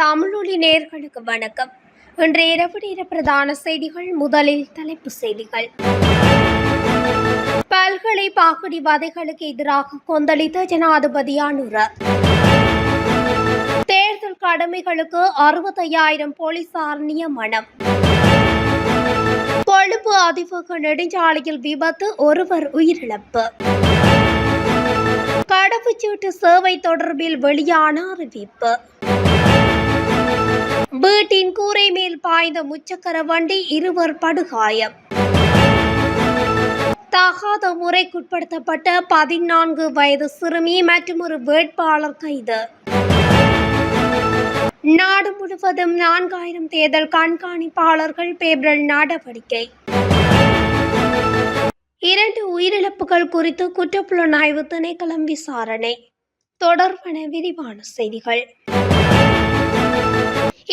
தமிழொலி நேயர்களுக்கு வணக்கம். இன்றைய இரவு நேர பிரதான செய்திகள். முதலில் தலைப்பு செய்திகள். பல்கலை பாகுடிவாதிகளுக்கு எதிராக கொந்தளித்த ஜனாதிபதி அனுர. தேர்தல் கடமைகளுக்கு 65,000 போலீசார் நியமனம். கொழும்பு அதிவேக நெடுஞ்சாலையில் விபத்து, ஒருவர் உயிரிழப்பு. கடவுச்சீட்டு சேவை தொடர்பில் வெளியான அறிவிப்பு. வீட்டின் கூரை மேல் பாய்ந்த முச்சக்கர வண்டி, இருவர் படுகாயம். தகாத முறைக்குட்படுத்தப்பட்ட 14 வயது சிறுமி மற்றும் ஒரு வேட்பாளர் கைது. நாடு முழுவதும் 4,000 தேர்தல் கண்காணிப்பாளர்கள் பேரல் நடவடிக்கை. 2 உயிரிழப்புகள் குறித்து குற்றப்புலனாய்வு திணைக்களம் விசாரணை. தொடர்பான விரிவான செய்திகள்.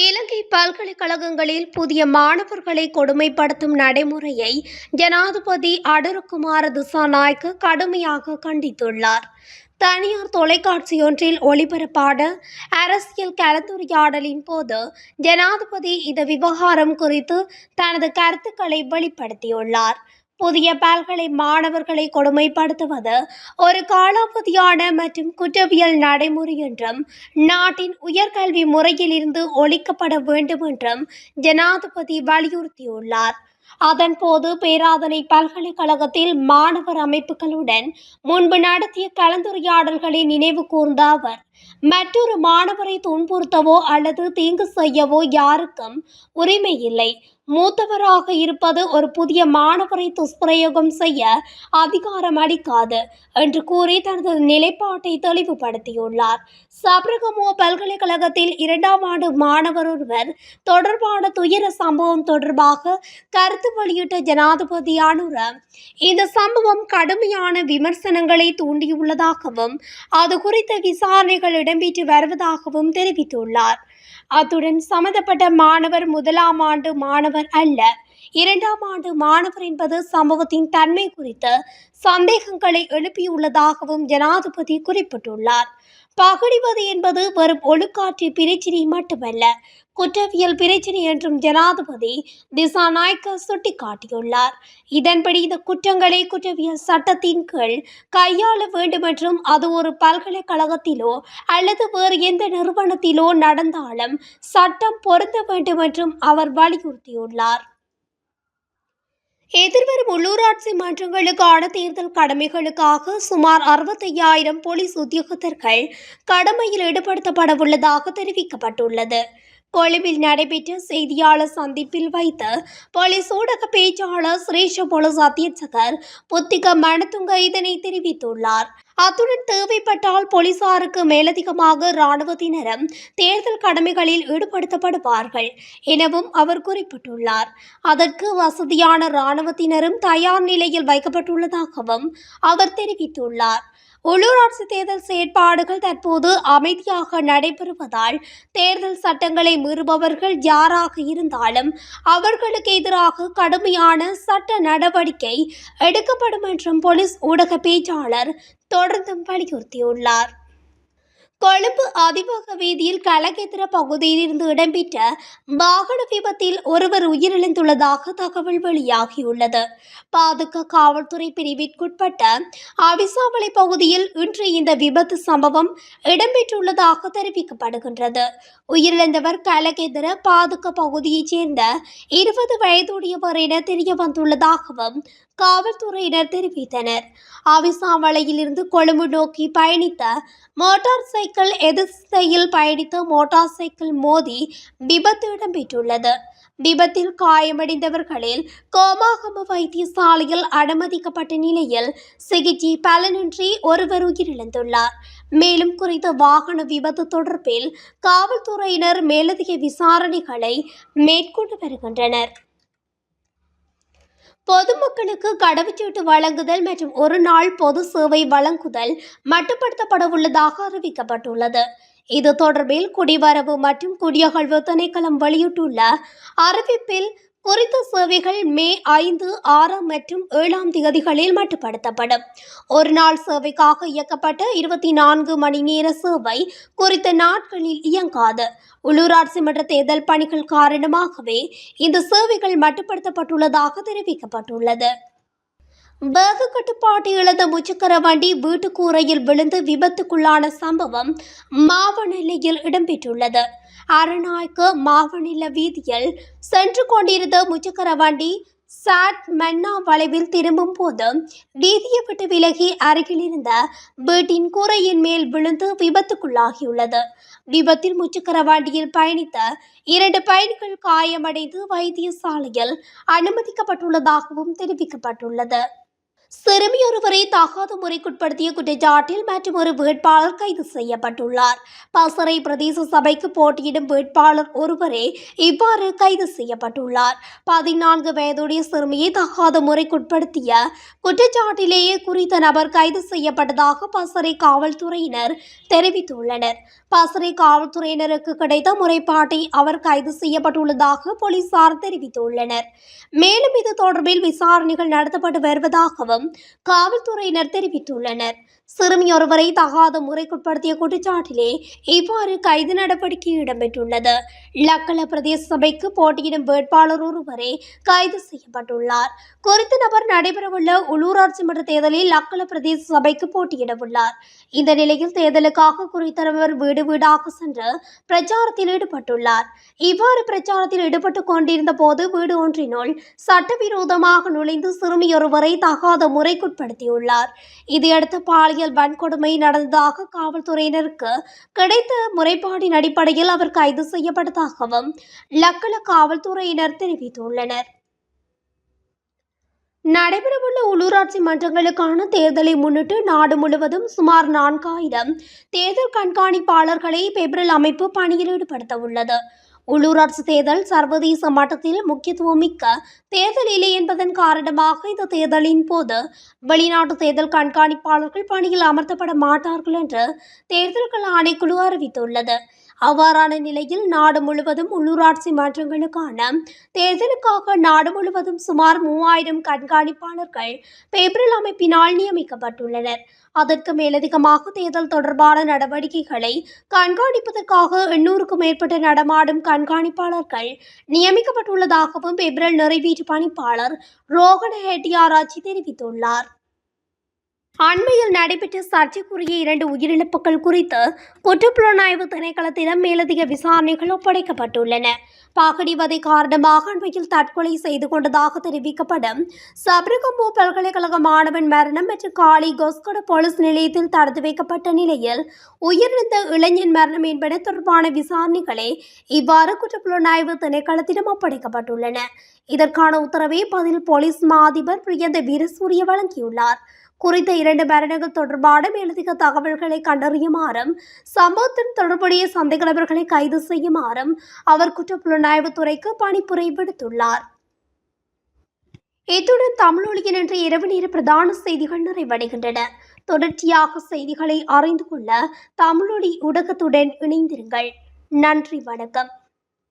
இலங்கை பல்கலைக்கழகங்களில் புதிய மாணவர்களை கொடுமைப்படுத்தும் நடைமுறையை ஜனாதிபதி அனுரகுமார திசாநாயக்க கடுமையாக கண்டித்துள்ளார். தனியார் தொலைக்காட்சியொன்றில் ஒளிபரப்பான அரசியல் கலந்துரையாடலின் போது ஜனாதிபதி இந்த விவகாரம் குறித்து தனது கருத்துக்களை வெளிப்படுத்தியுள்ளார். புதிய பல்கலை மாணவர்களை கொடுமைப்படுத்துவது ஒரு காலாவதியான மற்றும் குற்றவியல் நடைமுறை என்றும் நாட்டின் உயர்கல்வி முறையில் இருந்து ஒழிக்கப்பட வேண்டும் என்றும் ஜனாதிபதி வலியுறுத்தியுள்ளார். அதன்போது பேராதனை பல்கலைக்கழகத்தில் மாணவர் அமைப்புகளுடன் முன்பு நடத்திய கலந்துரையாடல்களை நினைவு கூர்ந்த அவர், மற்றொரு மாணவரை துன்புறுத்தவோ அல்லது தீங்கு செய்யவோ யாருக்கும் உரிமை இல்லை. மூத்தவராக இருப்பது ஒரு புதிய மாணவரை துஷ்பிரயோகம் செய்ய அதிகாரம் அளிக்காது என்று கூறி தனது நிலைப்பாட்டை தெளிவுபடுத்தியுள்ளார். சப்ரகமுவ பல்கலைக்கழகத்தில் 2ஆம் ஆண்டு மாணவர் ஒருவர் தொடர்பான துயர சம்பவம் தொடர்பாக கருத்து வெளியிட்ட ஜனாதிபதி அனுர, இந்த சம்பவம் கடுமையான விமர்சனங்களை தூண்டியுள்ளதாகவும் அது குறித்த விசாரணைகள் இடம்பெற்று வருவதாகவும் தெரிவித்துள்ளார். அத்துடன் சம்பந்தப்பட்ட மாணவர் 1ஆம் ஆண்டு மாணவர் அல்ல, 2ஆம் ஆண்டு மாணவர் என்பது சம்பவத்தின் தன்மை குறித்து சந்தேகங்களை எழுப்பியுள்ளதாகவும் ஜனாதிபதி குறிப்பிட்டுள்ளார். பகுடிவது என்பது வெறும் ஒழுக்காற்று பிரச்சினை மட்டுமல்ல, குற்றவியல் பிரச்சினை என்றும் ஜனாதிபதி திசாநாயக்க சுட்டிக்காட்டியுள்ளார். இதன்படி இந்த குற்றங்களை குற்றவியல் சட்டத்தின் கீழ் கையாள வேண்டும் என்றும் அது ஒரு பல்கலைக்கழகத்திலோ அல்லது வேறு எந்த நிறுவனத்திலோ நடந்தாலும் சட்டம் பொருந்த வேண்டும் என்றும் அவர் வலியுறுத்தியுள்ளார். எதிர்வரும் உள்ளூராட்சி மன்றங்களுக்கான தேர்தல் கடமைகளுக்காக சுமார் 65,000 போலீஸ் உத்தியோகத்தர்கள் கடமையில் ஈடுபடுத்தப்பட உள்ளதாக தெரிவிக்கப்பட்டுள்ளது. கொழும்பில் நடைபெற்ற செய்தியாளர் சந்திப்பில் வைத்து போலீஸ் ஊடக பேச்சாளர் ஸ்ரேஷ போலீஸ் அத்தியட்சகர் புத்திக மணத்துங்க இதனை தெரிவித்துள்ளார். அத்துடன் தேவைப்பட்டால் போலீசாருக்கு மேலதிகமாக இராணுவத்தினரும் தேர்தல் கடமைகளில் ஈடுபடுத்தப்படுவார்கள் எனவும் அவர் குறிப்பிட்டுள்ளார். அதற்கு வசதியான இராணுவத்தினரும் தயார் நிலையில் வைக்கப்பட்டுள்ளதாகவும் அவர் தெரிவித்துள்ளார். உள்ளூராட்சி தேர்தல் செயற்பாடுகள் தற்போது அமைதியாக நடைபெறுவதால் தேர்தல் சட்டங்களை மீறுபவர்கள் யாராக இருந்தாலும் அவர்களுக்கு எதிராக கடுமையான சட்ட நடவடிக்கை எடுக்கப்படும் என்றும் போலீஸ் ஊடக பேச்சாளர் தொடர்ந்தும் வலியுறுத்தியுள்ளார். கொழும்பு அதிவேக வீதியில் கலகெத்திர பகுதியில் இருந்து இடம்பெற்ற வாகன விபத்தில் ஒருவர் உயிரிழந்துள்ளதாக தகவல் வெளியாகியுள்ளது. பாதுக காவல்துறை பிரிவிற்குட்பட்ட அவிசாவளை பகுதியில் இன்று இந்த விபத்து சம்பவம் இடம்பெற்றுள்ளதாக தெரிவிக்கப்படுகின்றது. உயிரிழந்தவர் கலகெத்திர பாதுக பகுதியைச் சேர்ந்த 20 வயதுடையவர் என தெரிய வந்துள்ளதாகவும் காவல்துறையினர் தெரிவித்தனர். அவிசாவளையில் இருந்து கொழும்பு நோக்கி பயணித்த மோட்டார் சைக்கிள் எதிர்திசையில் பயணித்த மோட்டார் சைக்கிள் மோதி விபத்து இடம்பெற்றுள்ளது. விபத்தில் காயமடைந்தவர்களில் கோமாகம வைத்தியசாலையில் அனுமதிக்கப்பட்ட நிலையில் சிகிச்சை பலனின்றி ஒருவர் உயிரிழந்துள்ளார். மேலும் குறித்த வாகன விபத்து தொடர்பில் காவல்துறையினர் மேலதிக விசாரணைகளை மேற்கொண்டு வருகின்றனர். பொதுமக்களுக்கு கடவுச்சீட்டு வழங்குதல் மற்றும் ஒரு நாள் பொது சேவை வழங்குதல் மட்டுப்படுத்தப்பட உள்ளதாக அறிவிக்கப்பட்டுள்ளது. இது தொடர்பில் குடிவரவு மற்றும் குடியகழ்வு திணைக்களம் வெளியிட்டுள்ள அறிவிப்பில் குறித்த சேவைகள் மே 5, 6 மற்றும் 7 திகதிகளில் மட்டுப்படுத்தப்படும். ஒரு நாள் சேவைக்காக இயக்கப்பட்ட 24 மணி நேர சேவை குறித்த நாட்களில் இயங்காது. உள்ளூராட்சி மன்ற தேர்தல் பணிகள் காரணமாகவே இந்த சேவைகள் மட்டுப்படுத்தப்பட்டுள்ளதாக தெரிவிக்கப்பட்டுள்ளது. வேக கட்டுப்பாட்டை இழந்த முச்சக்கர வண்டி வீட்டு கூரையில் விழுந்து விபத்துக்குள்ளான சம்பவம் மாவனல்லையில் இடம்பெற்றுள்ளது. அரநாய்க்கு மாவனில்ல வீதியில் சென்று கொண்டிருந்த முச்சக்கர வண்டி சாட் மன்னா வளைவில் திரும்பும் போது வீதியை விட்டு விலகி அருகில் இருந்த வீட்டின் கூரையின் மேல் விழுந்து விபத்துக்குள்ளாகியுள்ளது. விபத்தில் முச்சக்கர வண்டியில் பயணித்த 2 பயணிகள் காயமடைந்து வைத்தியசாலையில் அனுமதிக்கப்பட்டுள்ளதாகவும் தெரிவிக்கப்பட்டுள்ளது. சிறுமியொருவரை தகாத முறைக்குட்படுத்திய குற்றச்சாட்டில் மற்றும் ஒரு வேட்பாளர் கைது செய்யப்பட்டுள்ளார். பசறை பிரதேச சபைக்கு போட்டியிடும் வேட்பாளர் ஒருவரே இவ்வாறு கைது செய்யப்பட்டுள்ளார். 14 வயதுடைய சிறுமியை தகாத முறைக்குட்படுத்திய குற்றச்சாட்டிலேயே குறித்த நபர் கைது செய்யப்பட்டதாக பசறை காவல்துறையினர் தெரிவித்துள்ளனர். பசறை காவல்துறையினருக்கு கிடைத்த முறைப்பாட்டை அவர் கைது செய்யப்பட்டுள்ளதாக போலீசார் தெரிவித்துள்ளனர். மேலும் இது தொடர்பில் விசாரணைகள் நடத்தப்பட்டு வருவதாகவும் காவல்துறையினர் தெரிவித்துள்ளனர். சிறுமியொருவரை தகாத முறைக்குட்படுத்திய குற்றச்சாட்டிலே இவ்வாறு கைது நடவடிக்கை இடம்பெற்றுள்ளது. லக்கல பிரதேச சபைக்கு போட்டியிடும் வேட்பாளர் ஒருவரே கைது செய்யப்பட்டுள்ளார். குறித்த நபர் நடைபெறவுள்ள உள்ளூராட்சி மன்ற தேர்தலில் லக்கல பிரதேச சபைக்கு போட்டியிடவுள்ளார். இந்த நிலையில் தேர்தலுக்காக குறித்த நபர் வீடு வீடாக சென்று பிரச்சாரத்தில் ஈடுபட்டுள்ளார். இவ்வாறு பிரச்சாரத்தில் ஈடுபட்டுக் கொண்டிருந்த போது வீடு ஒன்றினுள் சட்டவிரோதமாக நுழைந்து சிறுமியொருவரை தகாத முறைக்குட்படுத்தியுள்ளார். இதையடுத்து பாலியல் வன்கொடுமை நடந்ததாக காவல்துறையினருக்கு கிடைத்த முறைப்பாட்டின் அடிப்படையில் அவர் கைது செய்யப்பட்டதாகவும் லக்கல காவல்துறையினர் தெரிவித்துள்ளனர். நடைபெறவுள்ள உள்ளூராட்சி மன்றங்களுக்கான தேர்தலை முன்னிட்டு நாடு முழுவதும் சுமார் 4000 தேர்தல் கண்காணிப்பாளர்களை பெப்ரல் அமைப்பு பணியில் ஈடுபடுத்த உள்ளது. உள்ளூராட்சி தேர்தல் சர்வதேச மட்டத்தில் முக்கியத்துவமிக்க தேர்தல் இல்லை என்பதன் காரணமாக இந்த தேர்தலின் போது வெளிநாட்டு தேர்தல் கண்காணிப்பாளர்கள் பணியில் அமர்த்தப்பட மாட்டார்கள் என்று தேர்தல்கள் ஆணைக்குழு அறிவித்துள்ளது. அவ்வாறான நிலையில் நாடு முழுவதும் உள்ளூராட்சி மன்றங்களுக்கான தேர்தலுக்காக நாடு முழுவதும் சுமார் 3000 கண்காணிப்பாளர்கள் பெப்ரல் அமைப்பினால் நியமிக்கப்பட்டுள்ளனர். அதற்கு மேலதிகமாக தேர்தல் தொடர்பான நடவடிக்கைகளை கண்காணிப்பதற்காக 800க்கும் மேற்பட்ட நடமாடும் கண்காணிப்பாளர்கள் நியமிக்கப்பட்டுள்ளதாகவும் பெப்ரல் நிறைவேற்று பணிப்பாளர் ரோகண ஹெட்டியாராச்சி தெரிவித்துள்ளார். அண்மையில் நடைபெற்ற சர்ச்சைக்குரிய 2 உயிரிழப்புகள் குறித்து குற்றப்புலனாய்வு திணைக்களத்திடம் மேலதிக விசாரணைகள் ஒப்படைக்கப்பட்டுள்ளன. பாகடிவதை காரணமாக அண்மையில் தற்கொலை செய்து கொண்டதாக தெரிவிக்கப்படும் சப்ரகம்பு பல்கலைக்கழக மாணவன் மரணம் மற்றும் காலி கொஸ்கொட போலீஸ் நிலையத்தில் தடுத்து வைக்கப்பட்ட நிலையில் உயிரிழந்த இளைஞன் மரணம் என்பன தொடர்பான விசாரணைகளே இவ்வாறு குற்றப்புலனாய்வு திணைக்களத்திடம் ஒப்படைக்கப்பட்டுள்ளன. இதற்கான உத்தரவை பதில் போலீஸ் மா அதிபர் பிரியந்த வீரசூரிய வழங்கியுள்ளார். குறித்த 2 மரணங்கள் தொடர்பான மேலதிக தகவல்களை கண்டறியுமாறும் சம்பவத்துடன் தொடர்புடைய சந்தேக நபர்களை கைது செய்யுமாறும் அவர் குற்றப்புலனாய்வு துறைக்கு பணிப்புரை விடுத்துள்ளார். இத்துடன் தமிழொலியின் இன்று இரவு நேர பிரதான செய்திகள் நிறைவடைகின்றன. தொடர்ச்சியாக செய்திகளை அறிந்து கொள்ள தமிழொலி ஊடகத்துடன் இணைந்திருங்கள். நன்றி, வணக்கம்.